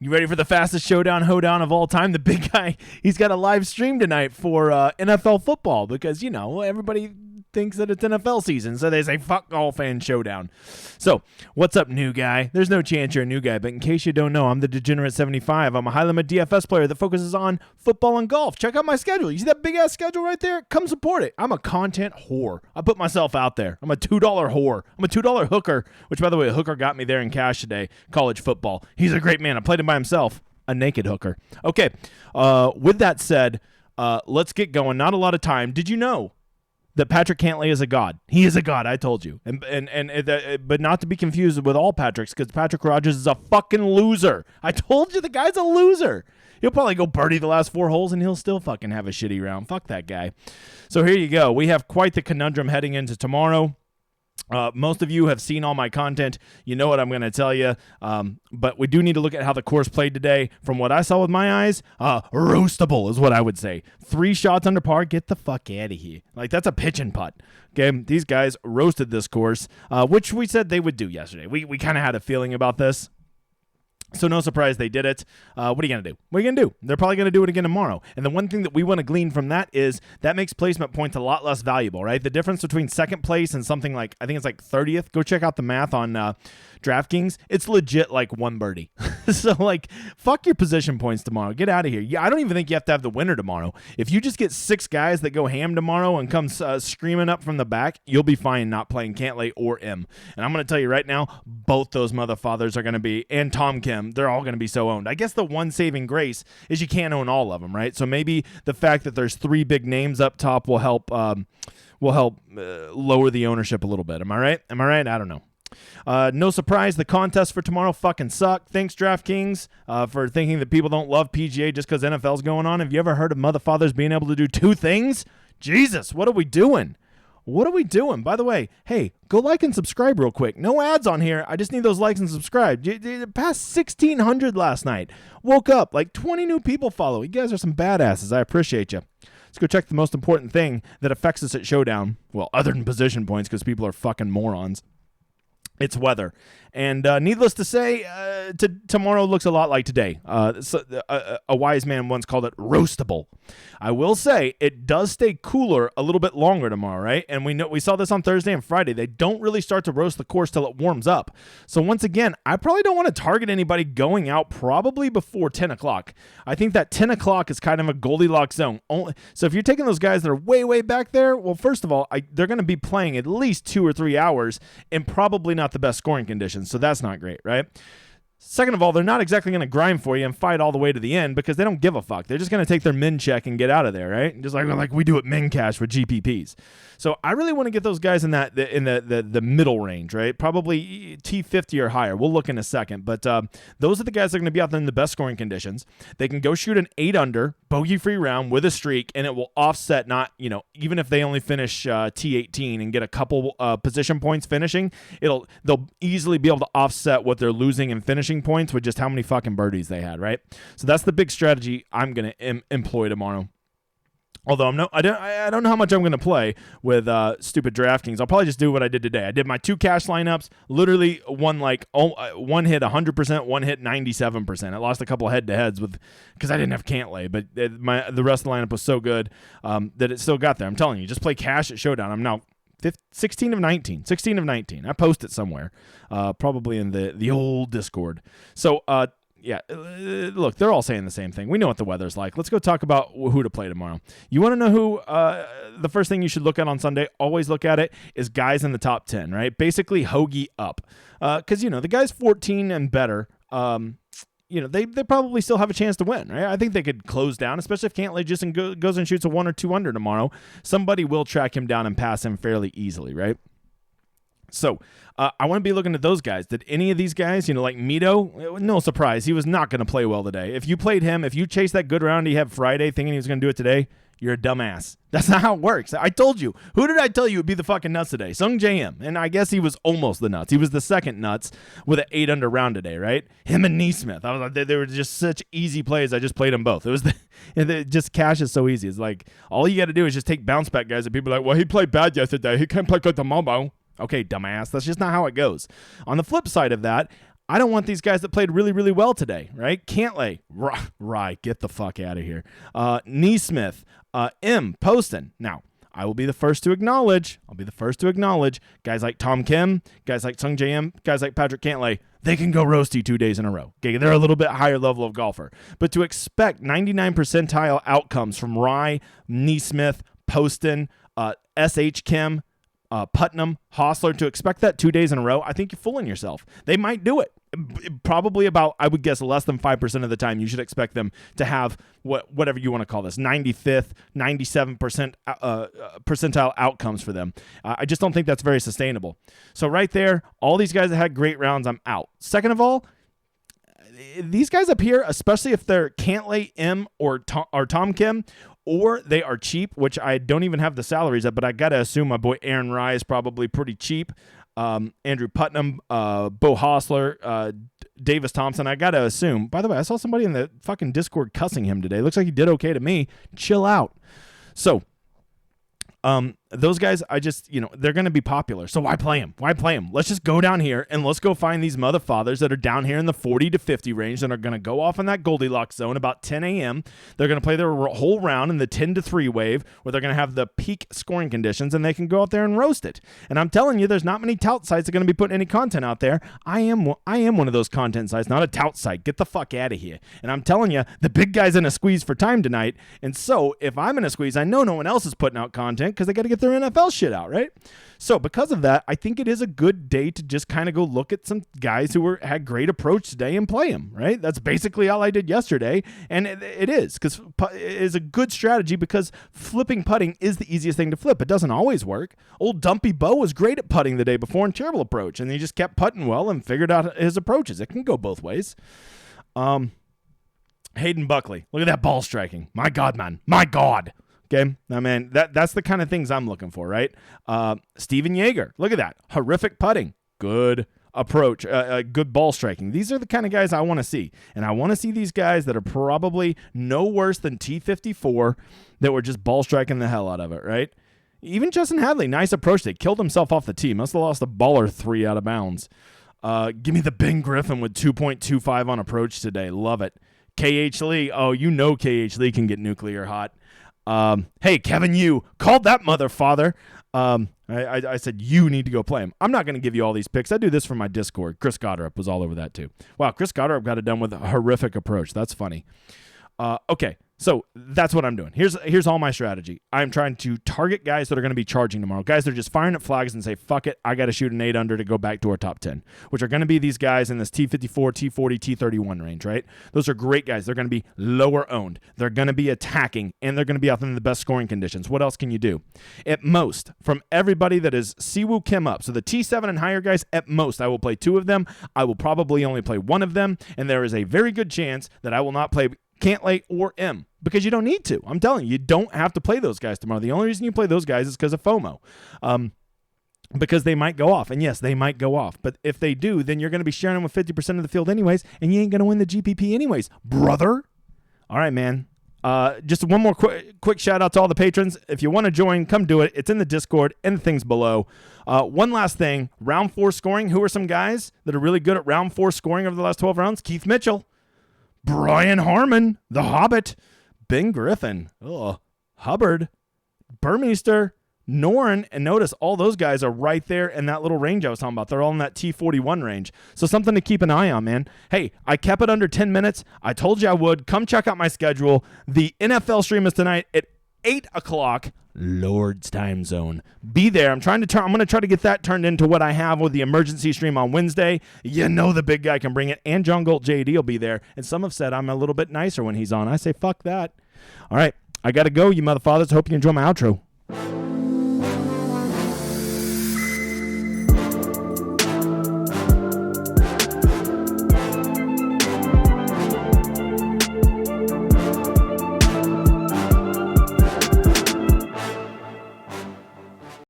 You ready for the fastest Showdown Hoedown of all time? The big guy, he's got a live stream tonight for NFL football because, you know, everybody thinks that it's NFL season, so they say, fuck all fan Showdown. So, what's up, new guy? There's no chance you're a new guy, but in case you don't know, I'm the Degenerate 75. I'm a high-limit DFS player that focuses on football and golf. Check out my schedule. You see that big-ass schedule right there? Come support it. I'm a content whore. I put myself out there. I'm a $2 whore. I'm a $2 hooker, which, by the way, a hooker got me there in cash today, college football. He's a great man. I played him by himself. A naked hooker. Okay, with that said, let's get going. Not a lot of time. Did you know that Patrick Cantlay is a god? He is a god, I told you. But not to be confused with all Patricks, because Patrick Rogers is a fucking loser. I told you the guy's a loser. He'll probably go birdie the last 4 holes, and he'll still fucking have a shitty round. Fuck that guy. So here you go. We have quite the conundrum heading into tomorrow. Most of you have seen all my content. You know what I'm going to tell you. But we do need to look at how the course played today. From what I saw with my eyes, roastable is what I would say. 3 shots under par. Get the fuck out of here. Like, that's a pitch and putt. Okay, these guys roasted this course, which we said they would do yesterday. We kind of had a feeling about this. So no surprise they did it. What are you going to do? What are you going to do? They're probably going to do it again tomorrow. And the one thing that we want to glean from that is that makes placement points a lot less valuable, right? The difference between second place and something like, I think it's like 30th. Go check out the math on DraftKings. It's legit like 1 birdie. So like, fuck your position points tomorrow. Get out of here. Yeah, I don't even think you have to have the winner tomorrow. If you just get 6 guys that go ham tomorrow and come screaming up from the back, you'll be fine not playing Cantlay or M. And I'm going to tell you right now, both those motherfathers are going to be, and Tom Kim, they're all going to be so owned. I guess the one saving grace is you can't own all of them, right? So maybe the fact that there's 3 big names up top will help lower the ownership a little bit. Am I right? I don't know. No surprise, the contest for tomorrow fucking suck. Thanks, DraftKings, for thinking that people don't love PGA just because NFL's going on. Have you ever heard of motherfathers being able to do 2 things? Jesus, what are we doing? What are we doing? By the way, hey, go like and subscribe real quick. No ads on here. I just need those likes and subscribe. Past 1,600 last night. Woke up, like 20 new people follow. You guys are some badasses. I appreciate you. Let's go check the most important thing that affects us at Showdown. Well, other than position points, because people are fucking morons. It's weather. And needless to say, tomorrow looks a lot like today. A wise man once called it roastable. I will say it does stay cooler a little bit longer tomorrow, right? And we saw this on Thursday and Friday. They don't really start to roast the course till it warms up. So once again, I probably don't want to target anybody going out probably before 10 o'clock. I think that 10 o'clock is kind of a Goldilocks zone. So if you're taking those guys that are way, way back there, well, first of all, they're going to be playing at least 2 or 3 hours in probably not the best scoring conditions. So that's not great, right? Second of all, they're not exactly going to grind for you and fight all the way to the end because they don't give a fuck. They're just going to take their min check and get out of there, right? Just like we do at min cash with GPPs. So I really want to get those guys in the middle range, right? Probably T50 or higher. We'll look in a second. But those are the guys that are going to be out there in the best scoring conditions. They can go shoot an 8 under, bogey-free round with a streak, and it will offset even if they only finish T18 and get a couple position points finishing, they'll easily be able to offset what they're losing in finishing points with just how many fucking birdies they had, right? So that's the big strategy I'm going to employ tomorrow. Although I don't know how much I'm going to play with stupid DraftKings. I'll probably just do what I did today. I did my 2 cash lineups. Literally one hit 100%, one hit 97%. I lost a couple head-to-heads because I didn't have Cantlay, but the rest of the lineup was so good that it still got there. I'm telling you, just play cash at Showdown. I'm now 16 of 19. I post it somewhere, probably in the old Discord. So, yeah, look, they're all saying the same thing. We know what the weather's like. Let's go talk about who to play tomorrow. You want to know who the first thing you should look at on Sunday, always look at it, is guys in the top 10, right? Basically, hoagie up. Because, the guys 14 and better, they probably still have a chance to win, right? I think they could close down, especially if Cantlay just goes and shoots a 1 or 2 under tomorrow. Somebody will track him down and pass him fairly easily, right? So I want to be looking at those guys. Did any of these guys, like Mito, no surprise, he was not going to play well today. If you played him, if you chased that good round he had Friday thinking he was going to do it today, you're a dumbass. That's not how it works. I told you. Who did I tell you would be the fucking nuts today? Sung JM. And I guess he was almost the nuts. He was the second nuts with an 8 under round today, right? Him and Neesmith. I was like, they were just such easy plays. I just played them both. It was just cash is so easy. It's like all you got to do is just take bounce back guys and people are like, well, he played bad yesterday. He can't play good tomorrow. Okay, dumbass. That's just not how it goes. On the flip side of that, I don't want these guys that played really, really well today, right? Cantlay, Rye, get the fuck out of here. Neesmith, Poston. Now, I will be the first to acknowledge, guys like Tom Kim, guys like Sung J M, guys like Patrick Cantlay, they can go roasty 2 days in a row. Okay, they're a little bit higher level of golfer. But to expect 99 percentile outcomes from Rye, Neesmith, Poston, S.H. Kim, Putnam, Hostler, to expect that 2 days in a row, I think you're fooling yourself. They might do it. Probably about, I would guess, less than 5% of the time you should expect them to have whatever you want to call this, 95th, 97% percentile outcomes for them. I just don't think that's very sustainable. So right there, all these guys that had great rounds, I'm out. Second of all, these guys up here, especially if they're Cantlay, M, or Tom Kim, or they are cheap, which I don't even have the salaries at, but I got to assume my boy Aaron Rye is probably pretty cheap. Andrew Putnam, Bo Hostler, Davis Thompson, I got to assume. By the way, I saw somebody in the fucking Discord cussing him today. Looks like he did okay to me. Chill out. So, those guys, they're going to be popular. So why play them? Let's just go down here and let's go find these motherfathers that are down here in the 40 to 50 range that are going to go off in that Goldilocks zone about 10 a.m. They're going to play their whole round in the 10 to 3 wave where they're going to have the peak scoring conditions and they can go out there and roast it. And I'm telling you, there's not many tout sites that are going to be putting any content out there. I am one of those content sites, not a tout site. Get the fuck out of here. And I'm telling you, the big guy's in a squeeze for time tonight. And so if I'm in a squeeze, I know no one else is putting out content because they got to get their NFL shit out, right? So because of that, I think it is a good day to just kind of go look at some guys who had great approach today and play them, right? That's basically all I did yesterday, and it is because it is a good strategy because flipping putting is the easiest thing to flip. It doesn't always work. Old Dumpy Bo was great at putting the day before in terrible approach, and he just kept putting well and figured out his approaches. It can go both ways. Hayden Buckley, look at that ball striking. My God, man. My God. Okay, I mean, that's the kind of things I'm looking for, right? Steven Yeager, look at that. Horrific putting. Good approach. Good ball striking. These are the kind of guys I want to see. And I want to see these guys that are probably no worse than T54 that were just ball striking the hell out of it, right? Even Justin Hadley, nice approach. They killed himself off the tee. Must have lost a ball or 3 out of bounds. Give me the Ben Griffin with 2.25 on approach today. Love it. KH Lee. Oh, you know KH Lee can get nuclear hot. Hey, Kevin, you called that mother father. I said, you need to go play him. I'm not going to give you all these picks. I do this for my Discord. Chris Goddard was all over that too. Wow. Chris Goddard got it done with a horrific approach. That's funny. Okay. So that's what I'm doing. Here's all my strategy. I'm trying to target guys that are going to be charging tomorrow. Guys that are just firing at flags and say, fuck it, I got to shoot an 8 under to go back to our top 10, which are going to be these guys in this T54, T40, T31 range, right? Those are great guys. They're going to be lower owned. They're going to be attacking, and they're going to be out in the best scoring conditions. What else can you do? At most, from everybody that is Siwoo Kim up, so the T7 and higher guys, at most, I will play 2 of them. I will probably only play 1 of them, and there is a very good chance that I will not play Cantlay or M, because you don't need to. I'm telling you don't have to play those guys tomorrow. The only reason you play those guys is because of FOMO, because they might go off. And yes, they might go off. But if they do, then you're going to be sharing them with 50% of the field anyways, and you ain't going to win the GPP anyways, brother. All right, man. Just one more quick shout out to all the patrons. If you want to join, come do it. It's in the Discord and the things below. One last thing, round 4 scoring. Who are some guys that are really good at round 4 scoring over the last 12 rounds? Keith Mitchell. Brian Harmon, The Hobbit, Ben Griffin, Hubbard, Burmeister, Noren, and notice all those guys are right there in that little range I was talking about. They're all in that T41 range. So something to keep an eye on, man. Hey, I kept it under 10 minutes. I told you I would. Come check out my schedule. The NFL stream is tonight at 8 o'clock. Lord's time zone. Be there. I'm going to try to get that turned into what I have with the emergency stream on Wednesday. You know the big guy can bring it. And John Gold JD will be there. And some have said I'm a little bit nicer when he's on. I say, fuck that. All right. I got to go, you motherfathers. Hope you enjoy my outro.